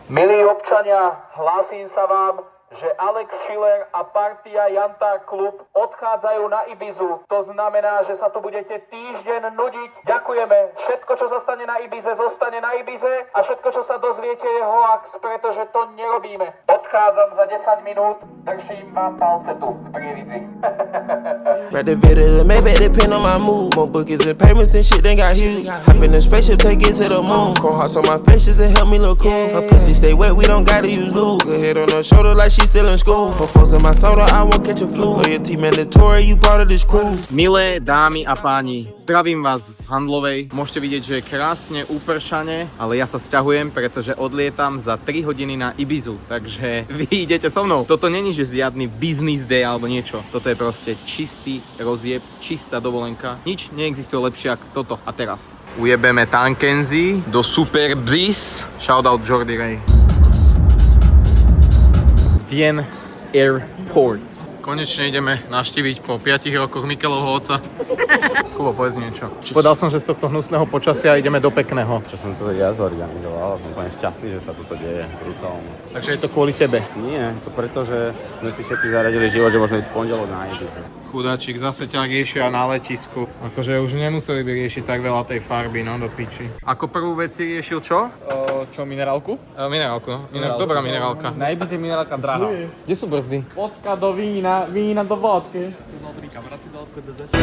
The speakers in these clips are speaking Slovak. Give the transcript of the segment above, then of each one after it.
Milí občania, hlásim sa vám, že Alex Schiller a partia Jantar Klub odchádzajú na Ibizu. To znamená, že sa tu budete týždeň nudiť. Ďakujeme. Všetko, čo sa stane na Ibize, zostane na Ibize a všetko, čo sa dozviete, je hoax, pretože to nerobíme. Odchádzam za 10 minút. Držím vám palce tu v Prievidzi. Read the video to maybe depend on my mood. More bookies and payments and shit, they got huge. Hop in the spaceship, take it to the moon. Cold hearts on my face just to help me look cool. Her pussy stay wet, we don't gotta use lube. Good head on her shoulder like she still in school. Proposing my soda, I won't catch a flu. Loyalty mandatory, you part of this crew. Milé dámy a páni, zdravím vás z Handlovej. Môžete vidieť, že je krásne upršane, ale ja sa sťahujem, pretože odlietam za 3 hodiny na Ibizu. Takže vy idete so mnou. Toto není, že žiadny business day alebo niečo. Toto je proste čistý rozjeb, čistá dovolenka. Nič neexistuje lepšie ako toto a teraz. Ujebeme Tankenzi do Super Bliss. Shoutout Jordi Ray. Vien Airports. Konečne ideme navštíviť po 5 rokoch Mikelovho otca. Kubo, povedz niečo. Povedal som, že z tohto hnusného počasia ideme do pekného. Čo som to ja zorganizoval, som úplne šťastný, že sa toto deje brutálne. Takže je to kvôli tebe. Nie, to preto, že sme si všetci zaradili život, že môžeme ísť pondelok na Ibizu. Chudáčik zase ťa riešia na letisku. Akože už nemuseli by riešiť tak veľa tej farby, no do piči. Ako prvú vec si riešil čo? Čo, minerálku? Minerálku, no. Dobrá minerálka. Na Ibize je minerálka drahá. Kde sú brzdy? Vodka do vína, vína do vodky. Sú dobrý kamarát si do odchodu začal.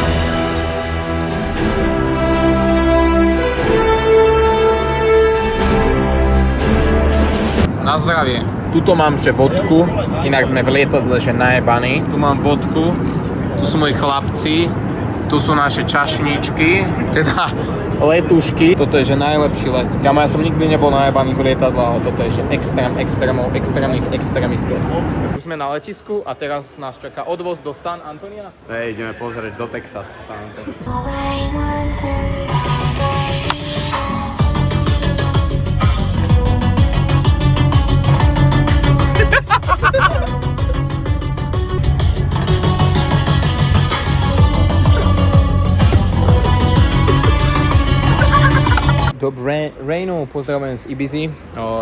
Na zdravie. Tuto mám že vodku, inak sme v lietadle že najebaní. Tu mám vodku, tu sú moji chlapci, tu sú naše čašničky, teda letušky. Toto je že najlepší let. Kamo, ja som nikdy nebol najebaný v lietadle, ale toto je že extrémov, extrémnych extrémistov. Už sme na letisku a teraz nás čaká odvoz do San Antonia. Hej, ideme pozrieť do Texas. San Antonio. Dobré ráno, pozdravujem z Ibizy,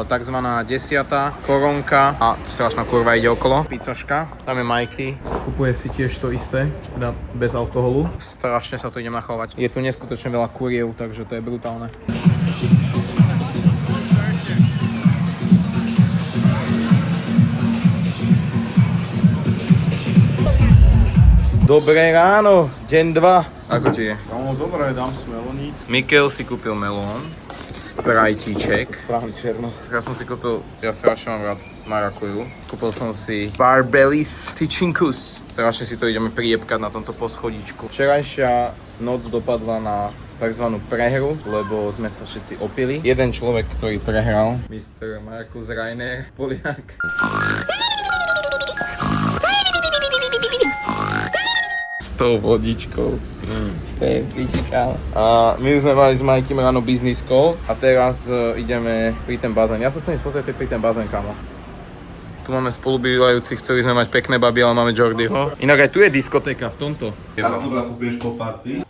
takzvaná 10. koronka a strašná kurva ide okolo, pizzoška, tam je Mikey, kupuje si tiež to isté, teda bez alkoholu, strašne sa tu idem nachovať, je tu neskutočne veľa kuriev, takže to je brutálne. Dobré ráno, deň 2. Ako ti je? No dobré, dám si meloník. Mikel si kúpil melón, sprajtíček. Správne černo. Ja som si kúpil, ja strašne mám rád marakuju. Kúpil som si Barbelis Tyčinkus. Strašne si to ideme prijebkať na tomto poschodíčku. Včerajšia noc dopadla na takzvanú prehru, lebo sme sa všetci opili. Jeden človek, ktorý prehral, Mr. Markus Rainer, Poliak. Tou vodičkou. To je pičika. A my už sme mali s Majkym ráno business call a teraz ideme pri ten bazén. Ja sa chcem pozrieť pri ten bazén, kamo. Tu máme spolubývajúcich, chceli sme mať pekné baby, ale máme Jordyho. Inak aj tu je diskotéka v tomto. Tak dobrá, kúpieš po party.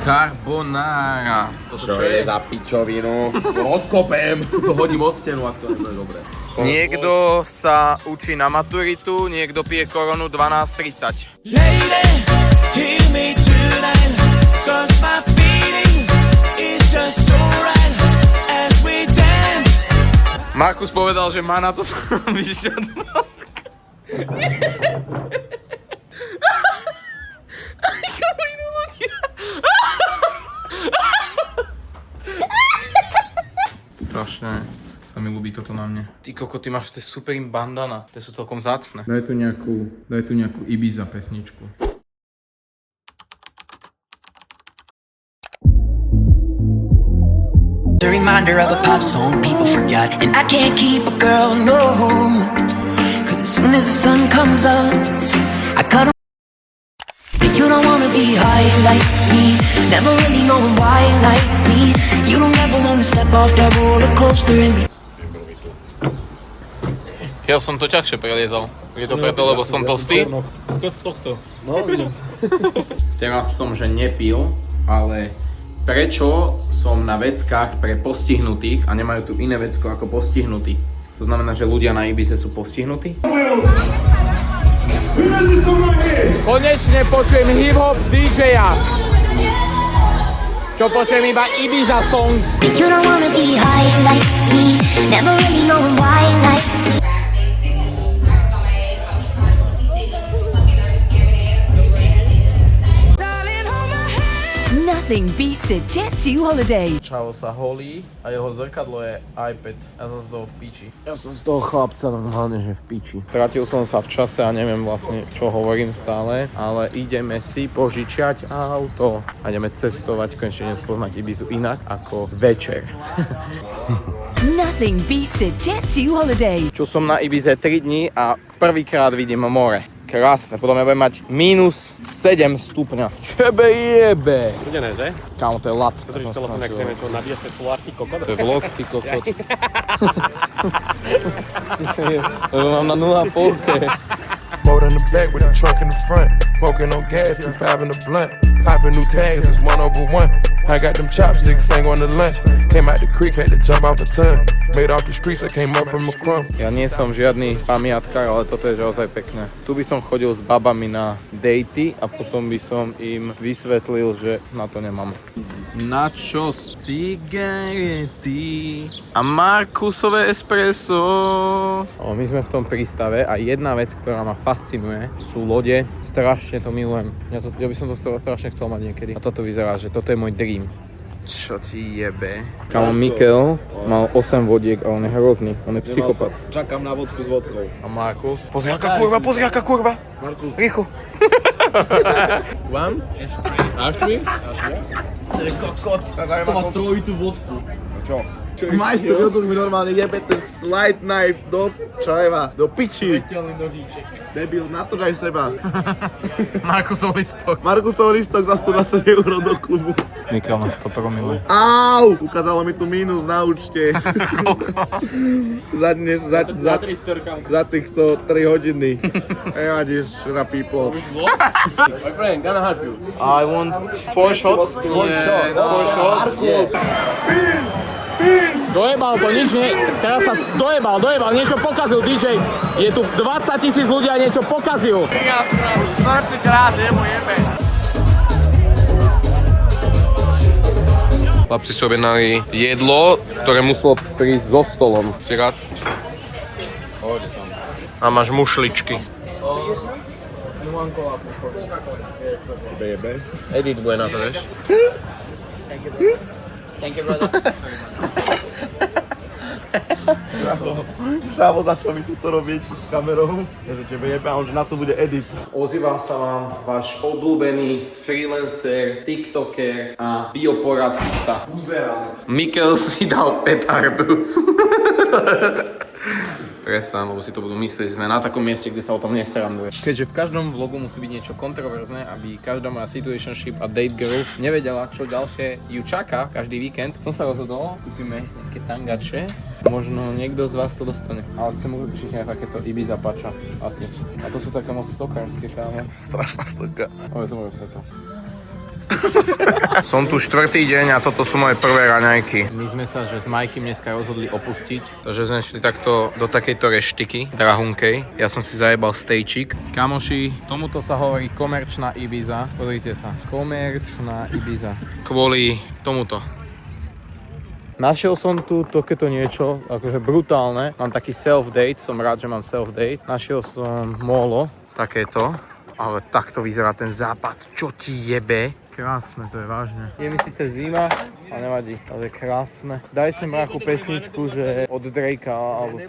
Carbonara. Toto Čo je za pičovinu? Rozkopem! To hodím o stenu, ak to je dobré. Niekto sa učí na maturitu, niekto pije koronu 12:30. Lady, hear me tonight, 'cause my feeling is just so right as we dance. Markus povedal, že má na to vyšťadnúť. Strašne sa mi ľúbi toto na mne. Ty koko, ty máš, to je super im bandana. To sú celkom vzácne. Daj tu nejakú Ibiza pesničku. The reminder of a pop song people forgot. And I can't keep a girl, no. 'Cause as soon as the sun comes up, I cut her. You don't wanna be high like me, never really knowing why like me. You don't ever wanna step off that roller coaster and be. Ja som to ťažšie preliezal. Je to preto, lebo som tlstý? Skoč z tohto. Teraz som, že nepil, ale prečo som na veckách pre postihnutých a nemajú tu iné vecko ako postihnutí? To znamená, že ľudia na Ibize sú postihnutí? Konečne počujem hip-hop DJ-a. Čo počujem iba Ibiza songs. You don't wanna be high like me, never really knowing why like me. Nothing beats a Jet2 holiday. Čavo sa holí a jeho zrkadlo je iPad. Ja som z toho v piči. Ja som z toho chlapca normálne, že v piči. Stratil som sa v čase a neviem vlastne, čo hovorím stále, ale ideme si požičiať auto a ideme cestovať, konečne spoznať Ibizu inak ako večer. Nothing beats a Jet2 holiday. Čo som na Ibize 3 dní a prvýkrát vidím more. Krásne, potom ja budem mať -7 stupňa. Čebe jebe! Studené, že? Kámo, to je lat. To držíš telefón, jak neviem čo, nabíjaš ten solár, ty kokot. To je vlog, ty kokot. To mám na 0,5. Boat in the back with a trunk in the front. Smoking on gas, 2.5 in the blunt. Popping new tags, it's 1/1. I got them chopsticks, ain't going to lunch. Came out the creek, had to jump off a ton. Made off the streets, I came up from a crumb. Ja nie som žiadny pamiatkár, ale toto je ozaj pekné. Tu by som chodil s babami na dejty a potom by som im vysvetlil, že na to nemám. Nachos, cigarety a Markusové espresso. My sme v tom prístave a jedna vec, ktorá ma fascinuje, sú lode. Strašne to milujem. Ja by som to strašne chcel mať niekedy. A toto vyzerá, že toto je môj dream. Čo ti jebe? Kámo, Mikel mal 8 vodiek a on je hrozný. On je psychopat. Čakám na vodku s vodkou. A Markus? Pozri, aká kurva! Markus. Rýchlo! One? Ashtree? Ty kokot. To má trojitú vodku. No čo? Majster Jotuk mi normálne jebe ten slide knife do čreva, do piči. Svetelný nožíček. Debil, natočaj seba. Markusov listok. Markusov listok za 120 € do klubu. Mikel ma 100 promile. Au! Ukázalo mi tu mínus na účte. za tých 103 hodiny. Nevadíš, na people. My friend, gonna help you. I want 4 shots. 4 shots. Dojebal to, nič nie... Teraz sa dojebal, niečo pokazil DJ. Je tu 20 000 ľudí a niečo pokazil. Ja som krát, jemu jebe. Chlapci si objednali jedlo, ktoré muselo prísť so stolom. Si rád? A máš mušličky. Edit bude na to, vieš? Thank you, brother. Šávo, za čo mi toto robíte s kamerou? Ja že tebe jebe, že na to bude edit. Ozýva sa vám váš obľúbený freelancer, tiktoker a bioporadca. Mikel si dal petardu. Prestan, lebo si to budú myslieť, že sme na takom mieste, kde sa o tom nesranduje. Keďže v každom vlogu musí byť niečo kontroverzné, aby každá moja situationship a date girl nevedela, čo ďalšie ju čaká každý víkend, som sa rozhodol, kúpime nejaké tangače. Možno niekto z vás to dostane. Ale chcem určite aj takéto Ibiza pača. Asi. A to sú také moc stokárske, kámo. Strašná stoka. Ale som robil toto. Som tu 4. deň a toto sú moje prvé raňajky. My sme sa, že s Majkym dneska rozhodli opustiť, takže sme šli takto do takejto reštiky, drahunkej. Ja som si zajebal stejčik. Kamoši, tomuto sa hovorí komerčná Ibiza. Pozrite sa. Komerčná Ibiza. Kvôli tomuto. Našiel som tu takéto niečo, akože brutálne. Mám taký self-date, som rád, že mám self-date. Našiel som molo, takéto. Ale takto vyzerá ten západ. Čo ti jebe? Krásne, to je vážne. Je mi síce zima, ale nevadí, ale je krásne. Daj sem mraku pesničku, že od Drakea, alebo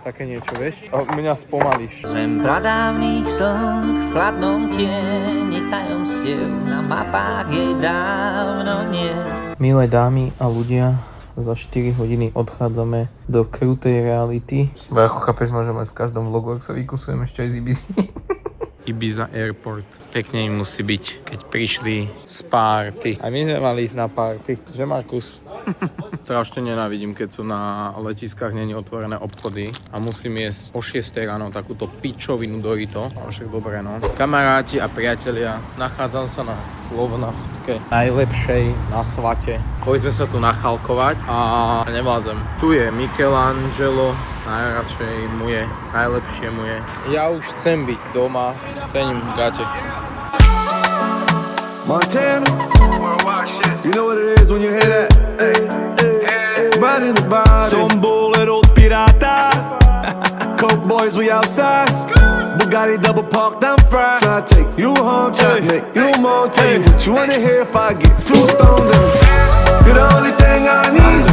také niečo, vieš? A mňa spomalíš. Zem pradávnych song v chladnom tieni tajomstiev, na mapách jej dávno nie. Milé dámy a ľudia, za 4 hodiny odchádzame do krutej reality. Bo ako chápeš, môžeme mať v každom vlogu, ak sa vykusujeme ešte aj z Ibizy. Ibiza Airport. Pekne im musí byť, keď prišli z party. A my sme mali ísť na party, že Markus? Strašne nenávidím, keď sú na letiskách není otvorené obchody a musím jesť o 6 ráno takúto pičovinu Dorito. Ale však dobre, no. Kamaráti a priatelia, nachádzam sa na Slovnaftke, najlepšej na svete. Boli sme sa tu nachalkovať a nevládzem. Tu je Michelangelo, najradšej mu je, najlepšie mu je. Ja už chcem byť doma, cením Bugatti. Montana, you know what it is when you hear that? Riding the body, some bullet old pirata. Coke boys, we outside. Bugatti double parked, I'm fried. Try to take you home, try to make you more. Tell you what you wanna hear if I get too stoned. You're the only thing I need.